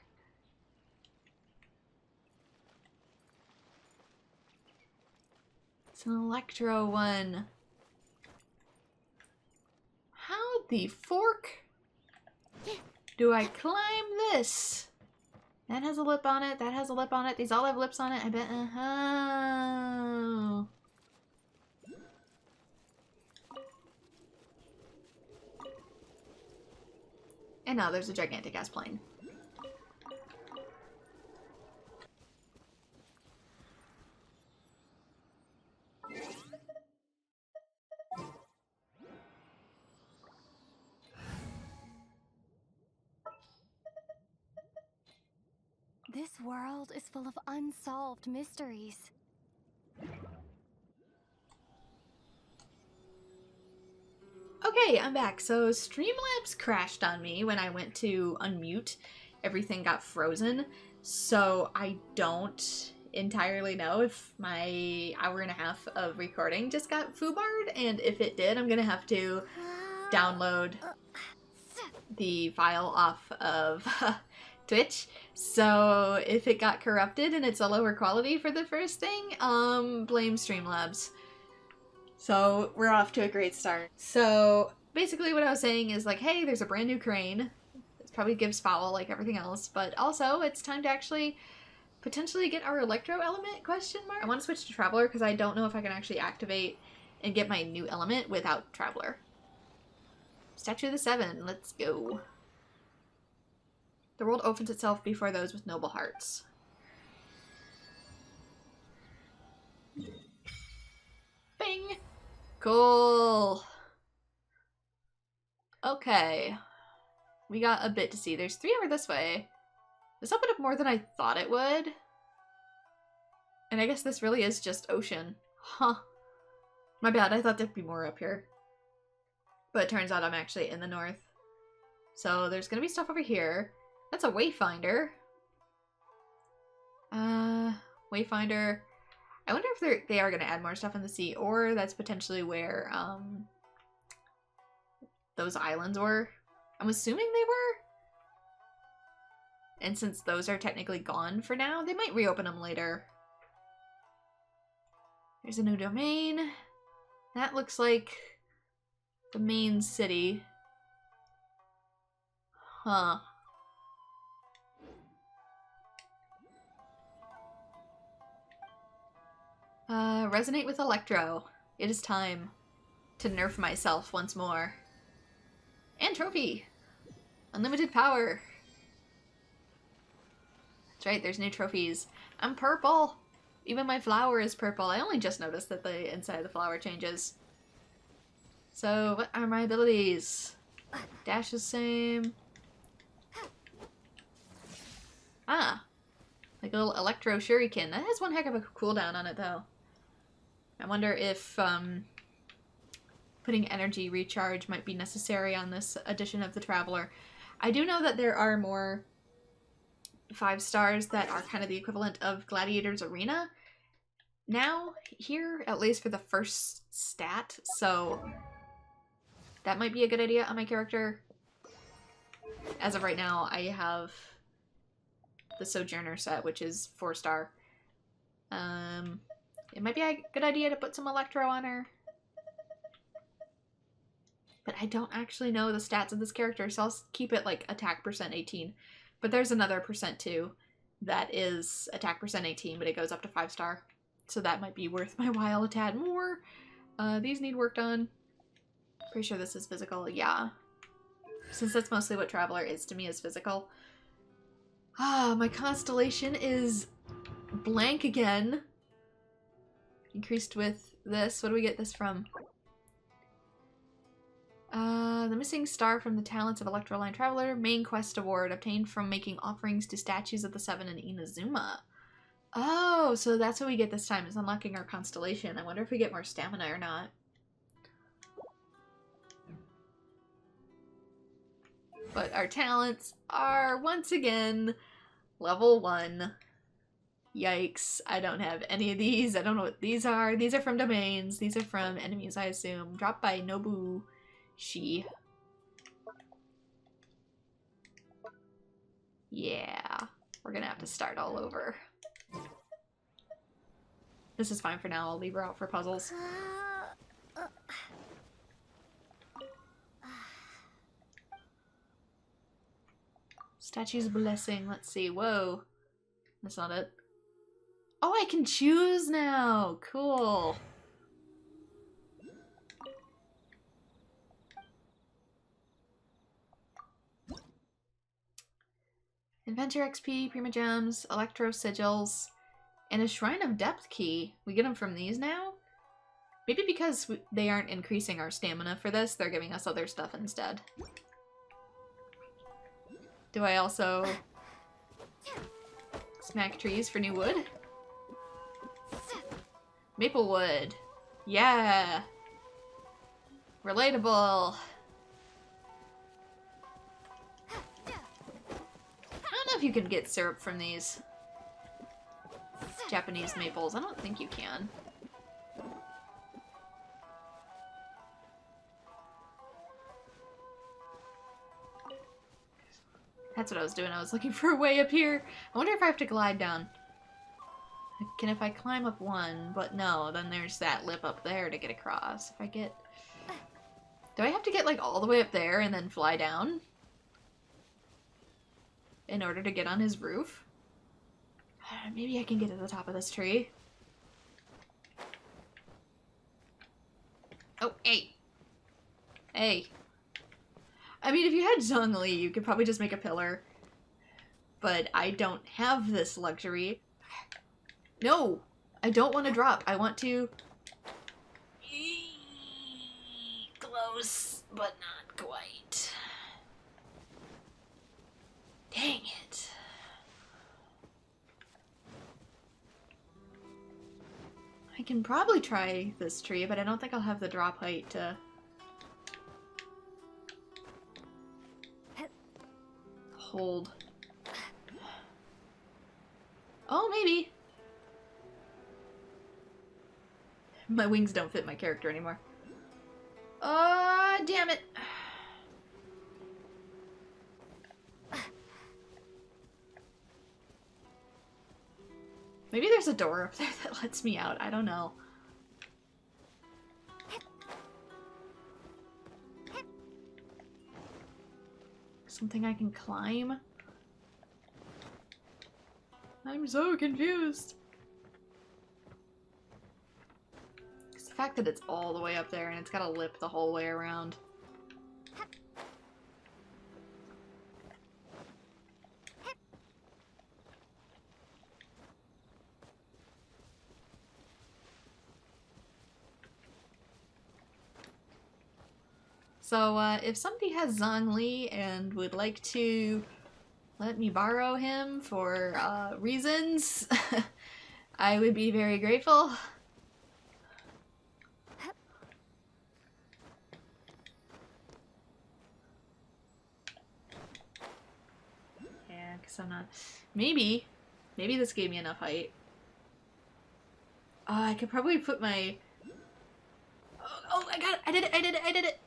It's an Electro one. How the fork do I climb this? That has a lip on it, that has a lip on it, these all have lips on it, I bet. Oh. And now there's a gigantic ass plane. This world is full of unsolved mysteries. Okay, I'm back. So Streamlabs crashed on me when I went to unmute. Everything got frozen. So I don't entirely know if my hour and a half of recording just got foobarred, and if it did, I'm gonna have to download the file off of Twitch. So if it got corrupted and it's a lower quality for the first thing, blame Streamlabs. So we're off to a great start. So basically what I was saying is like, hey, there's a brand new crane. This probably gives foul like everything else, but also it's time to actually potentially get our electro element, question mark. I want to switch to Traveler because I don't know if I can actually activate and get my new element without Traveler. Statue of the Seven, let's go. The world opens itself before those with noble hearts. Bing! Cool. Okay. We got a bit to see. There's 3 over this way. This opened up more than I thought it would. And I guess this really is just ocean. Huh. My bad, I thought there'd be more up here. But it turns out I'm actually in the north. So there's gonna be stuff over here. That's a wayfinder. Wayfinder. I wonder if they are going to add more stuff in the sea, or that's potentially where those islands were. I'm assuming they were. And since those are technically gone for now, they might reopen them later. There's a new domain. That looks like the main city. Huh. Resonate with Electro. It is time to nerf myself once more. And trophy! Unlimited power! That's right, there's new trophies. I'm purple! Even my flower is purple. I only just noticed that the inside of the flower changes. So, what are my abilities? Dash is same. Ah! Like a little Electro Shuriken. That has one heck of a cooldown on it, though. I wonder if putting energy recharge might be necessary on this edition of the Traveler. I do know that there are more 5 stars that are kind of the equivalent of Gladiator's Arena now, here, at least for the first stat, so that might be a good idea on my character. As of right now, I have the Sojourner set, which is 4-star. It might be a good idea to put some Electro on her. But I don't actually know the stats of this character, so I'll keep it like attack percent 18 But there's another percent too that is attack percent 18, but it goes up to 5-star. So that might be worth my while a tad more. These need work done. Pretty sure this is physical, yeah. Since that's mostly what Traveler is to me, is physical. My constellation is blank again. Increased with this. What do we get this from? The missing star from the talents of Electroline Traveler. Main quest award obtained from making offerings to statues of the Seven in Inazuma. Oh, so that's what we get this time, is unlocking our constellation. I wonder if we get more stamina or not. But our talents are, once again, level 1. Yikes, I don't have any of these. I don't know what these are. These are from domains. These are from enemies, I assume. Dropped by Nobu Shi. Yeah, we're gonna have to start all over. This is fine for now. I'll leave her out for puzzles. Statue's blessing. Let's see. Whoa. That's not it. Oh, I can choose now. Cool. Inventor XP, Prima Gems, Electro Sigils, and a Shrine of Depth key. We get them from these now? Maybe because they aren't increasing our stamina for this, they're giving us other stuff instead. Do I also smack trees for new wood? Maple wood. Yeah. Relatable. I don't know if you can get syrup from these Japanese maples. I don't think you can. That's what I was doing. I was looking for a way up here. I wonder if I have to glide down. Can if I climb up one, but no, then there's that lip up there to get across. If I get... Do I have to get like all the way up there and then fly down? In order to get on his roof? Maybe I can get to the top of this tree. Oh, hey. Hey. I mean, if you had Zhongli, you could probably just make a pillar. But I don't have this luxury. No! I don't want to drop. I want to... Close, but not quite. Dang it. I can probably try this tree, but I don't think I'll have the drop height to... hold. Oh, maybe. My wings don't fit my character anymore. Damn it. Maybe there's a door up there that lets me out. I don't know. Something I can climb? I'm so confused. It's the fact that it's all the way up there and it's got a lip the whole way around. So, if somebody has Zhongli and would like to let me borrow him for, reasons, I would be very grateful. Yeah, because I'm not... Maybe this gave me enough height. I could probably put my... Oh, I got it! I did it!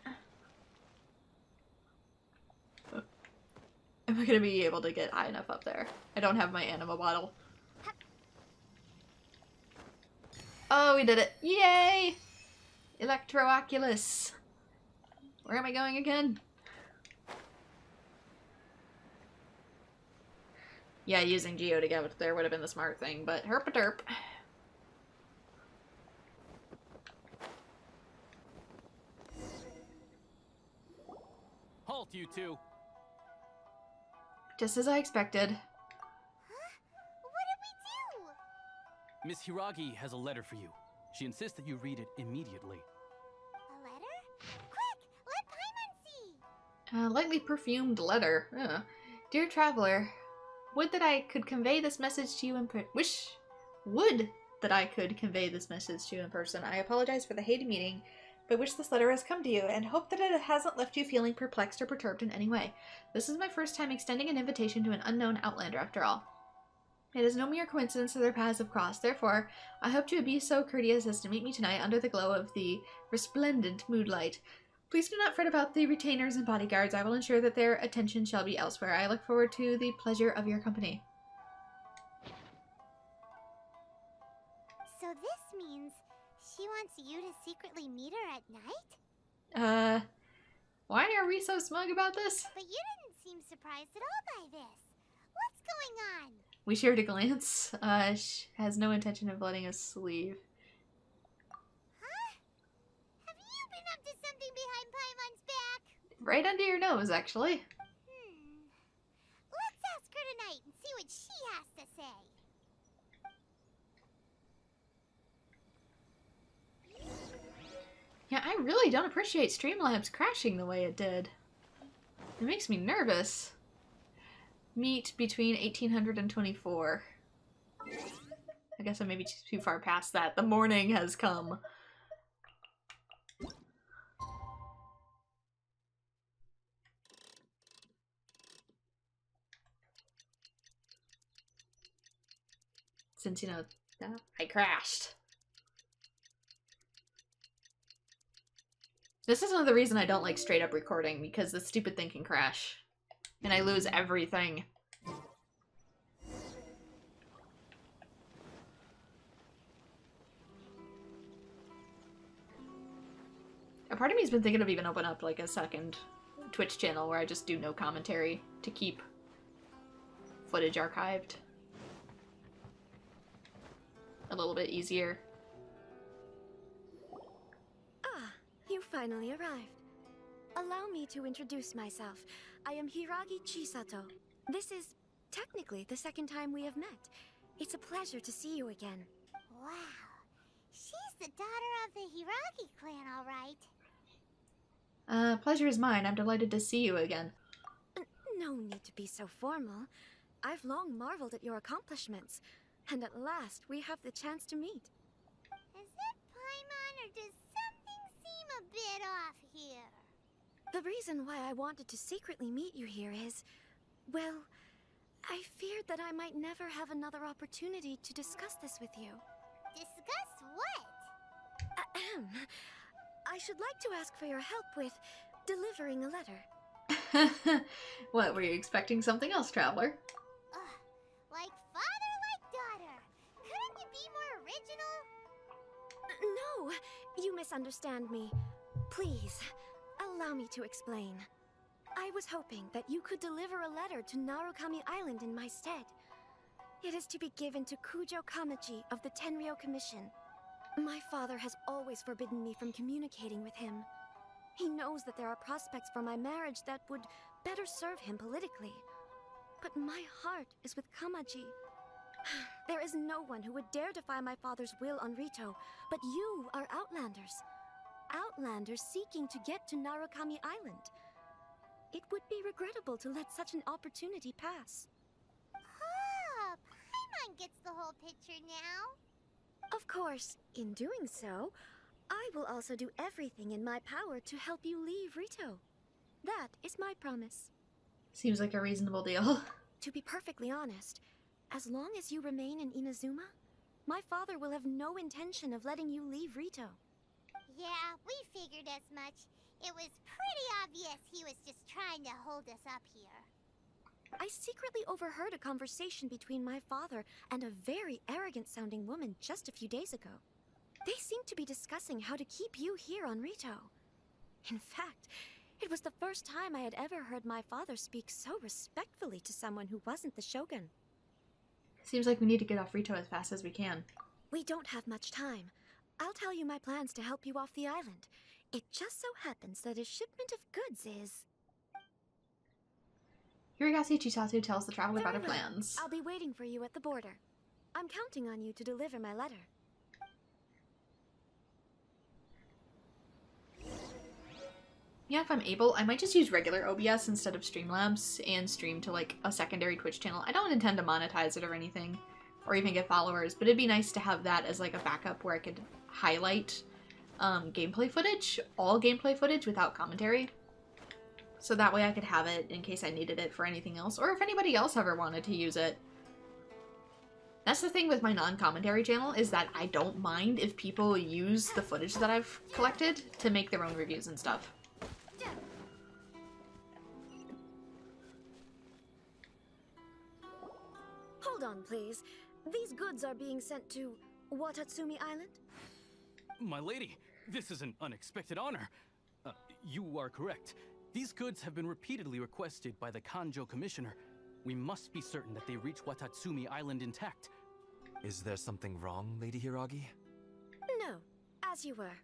Am I gonna be able to get high enough up there? I don't have my anima bottle. Oh, we did it! Yay! Electrooculus. Where am I going again? Yeah, using Geo to get there would have been the smart thing, but herp-a-derp. Halt, you two! Just as I expected. Huh? What did we do? Miss Hiragi has a letter for you. She insists that you read it immediately. A letter? Quick! Let Paimon see! Lightly perfumed letter. Dear traveler, would that I could convey this message to you in would that I could convey this message to you in person. I apologize for the hated meeting, but wish this letter has come to you, and hope that it hasn't left you feeling perplexed or perturbed in any way. This is my first time extending an invitation to an unknown outlander, after all. It is no mere coincidence that their paths have crossed. Therefore, I hope you would be so courteous as to meet me tonight under the glow of the resplendent moonlight. Please do not fret about the retainers and bodyguards. I will ensure that their attention shall be elsewhere. I look forward to the pleasure of your company. So this means she wants you to secretly meet her at night? Why are we so smug about this? But you didn't seem surprised at all by this. What's going on? We shared a glance. She has no intention of letting us leave. Huh? Have you been up to something behind Paimon's back? Right under your nose, actually. Let's ask her tonight and see what she has to say. Yeah, I really don't appreciate Streamlabs crashing the way it did. It makes me nervous. Meet between 1800 and 24. I guess I'm maybe too far past that. The morning has come. Since, you know, I crashed. This is another reason I don't like straight up recording, because the stupid thing can crash. And I lose everything. A part of me has been thinking of even opening up like a second Twitch channel where I just do no commentary to keep footage archived. A little bit easier. Ah, you finally arrived. Allow me to introduce myself. I am Hiragi Chisato. This is technically the second time we have met. It's a pleasure to see you again. Wow. She's the daughter of the Hiragi clan, all right. Pleasure is mine. I'm delighted to see you again. No need to be so formal. I've long marveled at your accomplishments, and at last we have the chance to meet. Is it Paimon, or does something seem a bit off here? The reason why I wanted to secretly meet you here is, well, I feared that I might never have another opportunity to discuss this with you. Discuss what? Ahem. I should like to ask for your help with delivering a letter. What, were you expecting something else, traveler? Like father, like daughter. Couldn't you be more original? No, you misunderstand me. Please, allow me to explain. I was hoping that you could deliver a letter to Narukami Island in my stead. It is to be given to Kujo Kamaji of the Tenryou Commission. My father has always forbidden me from communicating with him. He knows that there are prospects for my marriage that would better serve him politically. But my heart is with Kamaji. There is no one who would dare defy my father's will on Ritou, but you are Outlanders. Outlanders seeking to get to Narukami Island. It would be regrettable to let such an opportunity pass. Ah, Paimon gets the whole picture now. Of course, in doing so, I will also do everything in my power to help you leave Ritou. That is my promise. Seems like a reasonable deal. To be perfectly honest, as long as you remain in Inazuma, my father will have no intention of letting you leave Ritou. Yeah, we figured as much. It was pretty obvious he was just trying to hold us up here. I secretly overheard a conversation between my father and a very arrogant-sounding woman just a few days ago. They seemed to be discussing how to keep you here on Ritou. In fact, it was the first time I had ever heard my father speak so respectfully to someone who wasn't the Shogun. Seems like we need to get off Ritou as fast as we can. We don't have much time. I'll tell you my plans to help you off the island. It just so happens that a shipment of goods is... Hiragase Chisatsu tells the traveler about her Very well. plans. I'll be waiting for you at the border. I'm counting on you to deliver my letter. Yeah, if I'm able, I might just use regular OBS instead of Streamlabs and stream to like a secondary Twitch channel. I don't intend to monetize it or anything, or even get followers, but it'd be nice to have that as like a backup where I could highlight gameplay footage, all gameplay footage without commentary. So that way I could have it in case I needed it for anything else, or if anybody else ever wanted to use it. That's the thing with my non-commentary channel, is that I don't mind if people use the footage that I've collected to make their own reviews and stuff. Hold on, please. These goods are being sent to Watatsumi Island? My lady, this is an unexpected honor. You are correct. These goods have been repeatedly requested by the Kanjo Commissioner. We must be certain that they reach Watatsumi Island intact. Is there something wrong, Lady Hiragi? No, as you were.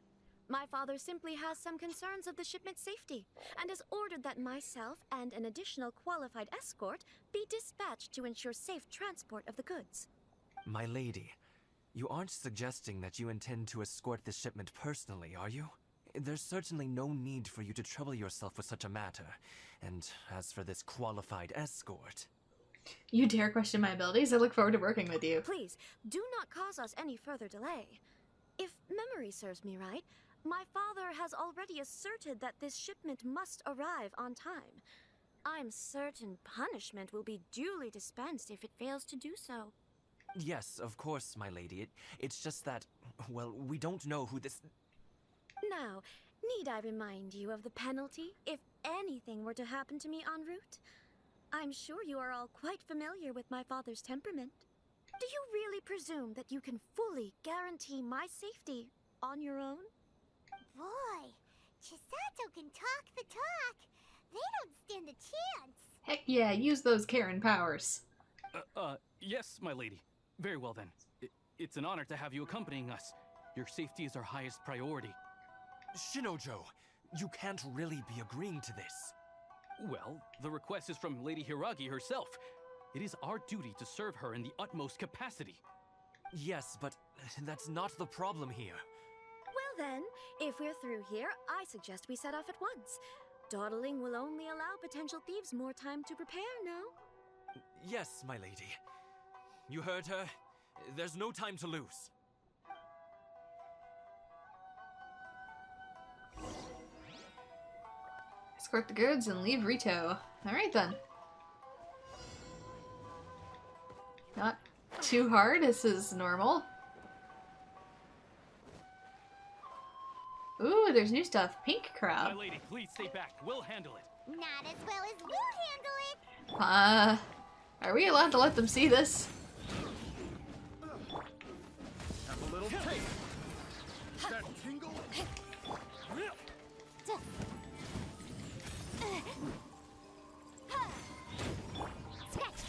My father simply has some concerns of the shipment's safety, and has ordered that myself and an additional qualified escort be dispatched to ensure safe transport of the goods. My lady, you aren't suggesting that you intend to escort this shipment personally, are you? There's certainly no need for you to trouble yourself with such a matter. And as for this qualified escort... You dare question my abilities? I look forward to working with you. Please, do not cause us any further delay. If memory serves me right, my father has already asserted that this shipment must arrive on time. I'm certain punishment will be duly dispensed if it fails to do so. Yes, of course, my lady. It's just that, well, we don't know who this... Now, need I remind you of the penalty if anything were to happen to me en route? I'm sure you are all quite familiar with my father's temperament. Do you really presume that you can fully guarantee my safety on your own? Boy, Chisato can talk the talk. They don't stand a chance. Heck yeah, use those Karen powers. Yes, my lady. Very well then. It's an honor to have you accompanying us. Your safety is our highest priority. Shinojo, you can't really be agreeing to this. Well, the request is from Lady Hiragi herself. It is our duty to serve her in the utmost capacity. Yes, but that's not the problem here. Well then, if we're through here, I suggest we set off at once. Dawdling will only allow potential thieves more time to prepare, no? Yes, my lady. You heard her. There's no time to lose. Escort the goods and leave Ritou. Alright then. Not too hard, this is normal. Ooh, there's new stuff. Pink crab. My lady, please stay back. We'll handle it. Not as well as we'll handle it. Are we allowed to let them see this? Have a little taste. That tingle? Scratch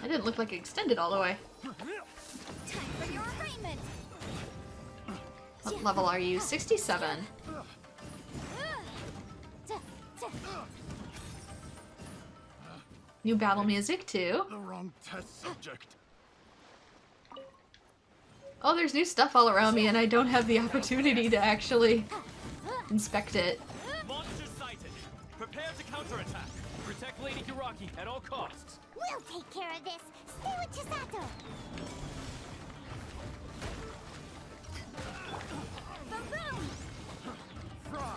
It didn't look like it extended all the way. Time for your arraignment. What level are you? 67. New battle music too. The wrong test subject. Oh, there's new stuff all around me and I don't have the opportunity to actually inspect it. Monster sighted. Prepare to counterattack. Protect Lady Hiragi at all costs. We'll take care of this. Stay with Chisato.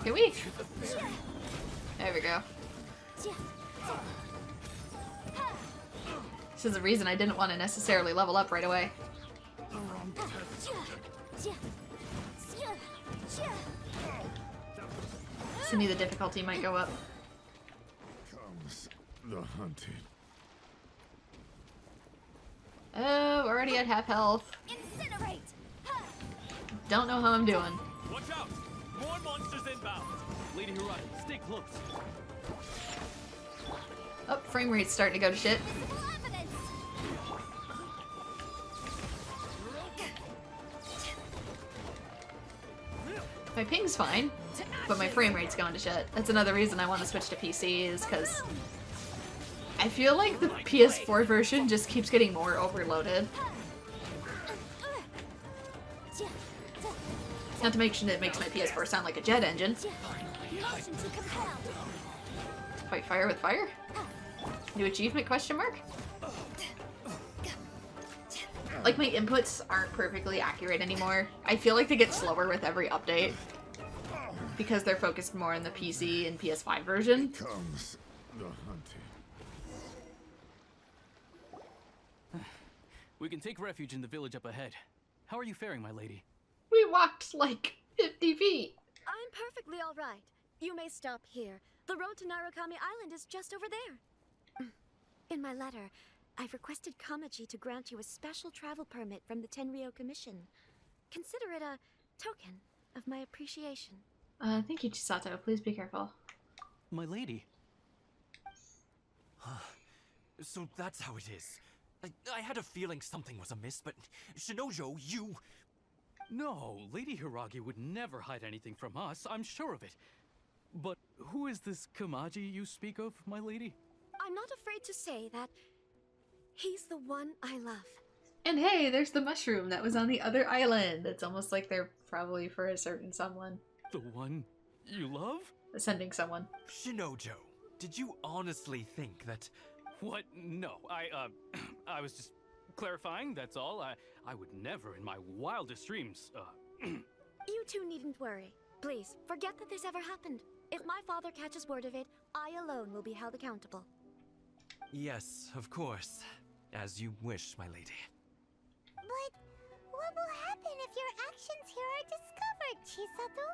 Can we? There we go. This is the reason I didn't want to necessarily level up right away. The wrong test subject. So the difficulty might go up. Comes the hunted. Oh, already at half health. Incinerate. Don't know how I'm doing. Watch out! More monsters inbound! Lady Hiragi, stay close. Oh, frame rate's starting to go to shit. My ping's fine, but my frame rate's going to shit. That's another reason I want to switch to PC, is because I feel like the PS4 version just keeps getting more overloaded. Not to mention it makes my PS4 sound like a jet engine. Fight fire with fire? New achievement, question mark? Like, my inputs aren't perfectly accurate anymore. I feel like they get slower with every update. Because they're focused more on the PC and PS5 version. Comes the hunting. We can take refuge in the village up ahead. How are you faring, my lady? We walked like 50 feet. I'm perfectly all right. You may stop here. The road to Narukami Island is just over there. In my letter, I've requested Kamaji to grant you a special travel permit from the Tenryou Commission. Consider it a token of my appreciation. Thank you, Chisato. Please be careful. My lady. So that's how it is. I had a feeling something was amiss, but Shinojo, you... No, Lady Hiragi would never hide anything from us, I'm sure of it. But who is this Kamaji you speak of, my lady? I'm not afraid to say that he's the one I love. And hey, there's the mushroom that was on the other island. It's almost like they're probably for a certain someone. The one you love? Ascending someone. Shinojo, did you honestly think that... What? No, I was just clarifying, that's all. I would never in my wildest dreams, You two needn't worry. Please, forget that this ever happened. If my father catches word of it, I alone will be held accountable. Yes, of course. As you wish, my lady. But what will happen if your actions here are discovered, Chisato?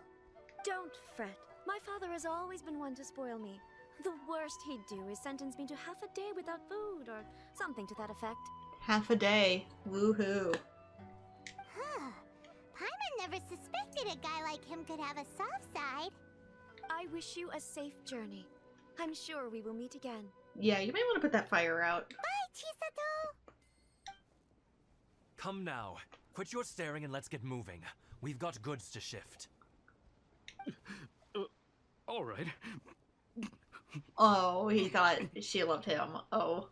Don't fret. My father has always been one to spoil me. The worst he'd do is sentence me to half a day without food, or something to that effect. Half a day. Woohoo. Huh. Paimon never suspected a guy like him could have a soft side. I wish you a safe journey. I'm sure we will meet again. Yeah, you may want to put that fire out. Bye, Chisato! Come now. Quit your staring and let's get moving. We've got goods to shift. All right. Oh, he thought she loved him. Oh.